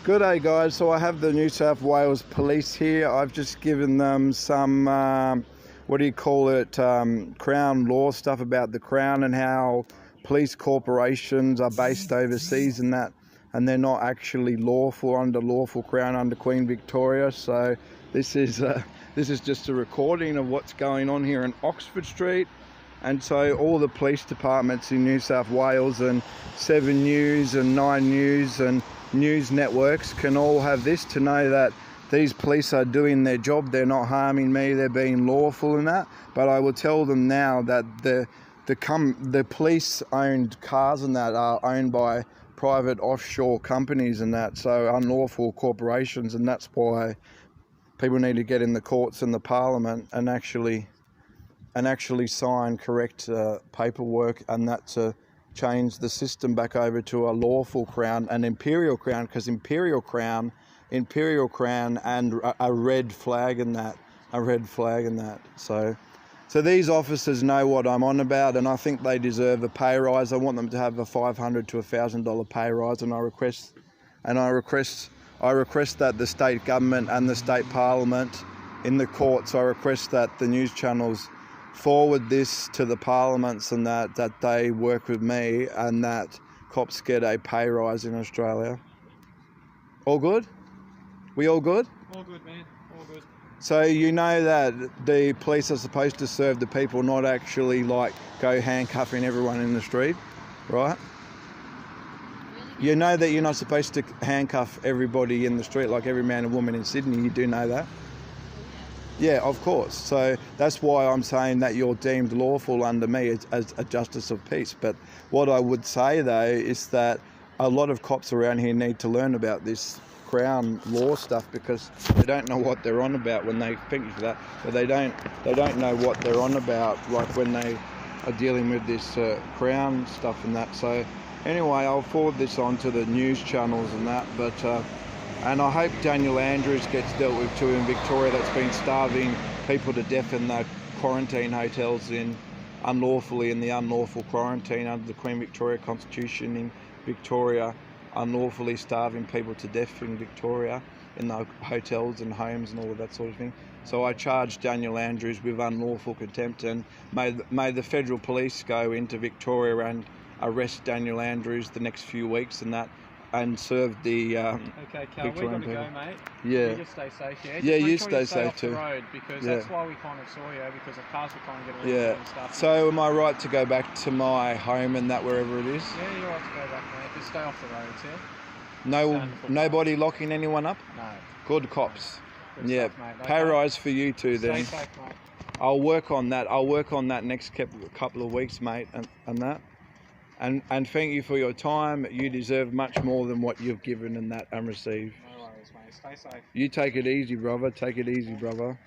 Good day, guys. So I have the New South Wales Police here. I've just given them some, what do you call it, Crown law stuff about the Crown and how police corporations are based overseas and that, and they're not actually lawful under lawful Crown under Queen Victoria. So this is just a recording of what's going on here in Oxford Street. And so all the police departments in New South Wales and 7 News and 9 News and news networks can all have this to know that these police are doing their job. They're not harming me. They're being lawful in that. But I will tell them now that the police-owned cars and that are owned by private offshore companies and that, so unlawful corporations, and that's why people need to get in the courts and the parliament and actually sign correct paperwork, and that to change the system back over to a lawful Crown, an Imperial Crown, because Imperial Crown and a red flag in that, So these officers know what I'm on about, and I think they deserve a pay rise. I want them to have a $500 to $1,000 pay rise, and I request that the state government and the state parliament in the courts, I request that the news channels forward this to the parliaments and that they work with me and that cops get a pay rise in Australia. All good? We all good? All good, man. All good. So you know that the police are supposed to serve the people, not actually like go handcuffing everyone in the street, right? You know that you're not supposed to handcuff everybody in the street, like every man and woman in Sydney. You do know that? Yeah, of course. So that's why I'm saying that you're deemed lawful under me as a justice of peace. But what I would say though is that a lot of cops around here need to learn about this Crown law stuff, because they don't know what they're on about when they think of that, but they don't know what they're on about, like when they are dealing with this Crown stuff and that. So anyway, I'll forward this on to the news channels and that, but and I hope Daniel Andrews gets dealt with too in Victoria, that's been starving people to death in the quarantine hotels unlawfully in the unlawful quarantine under the Queen Victoria Constitution in Victoria, unlawfully starving people to death in Victoria in the hotels and homes and all of that sort of thing. So I charge Daniel Andrews with unlawful contempt, and may the federal police go into Victoria and arrest Daniel Andrews the next few weeks and that, and serve the okay, Cal, we've got to go, mate. Yeah. You just stay safe, yeah? Yeah, you stay safe off too. The road, because that's why we kind of saw you, because the cars were trying to get around and stuff. So am I right to go back to my home and that, wherever it is? Yeah, you're right to go back, mate. Just stay off the roads, yeah? Nobody locking anyone up? No. Good cops. Good yeah, stuff, mate. pay rise for you too then. Stay safe, mate. I'll work on that. I'll work on that next couple of weeks, mate, and that. And thank you for your time. You deserve much more than what you've given and that and received. No worries, mate. Stay safe. You take it easy, brother. Take it easy, brother.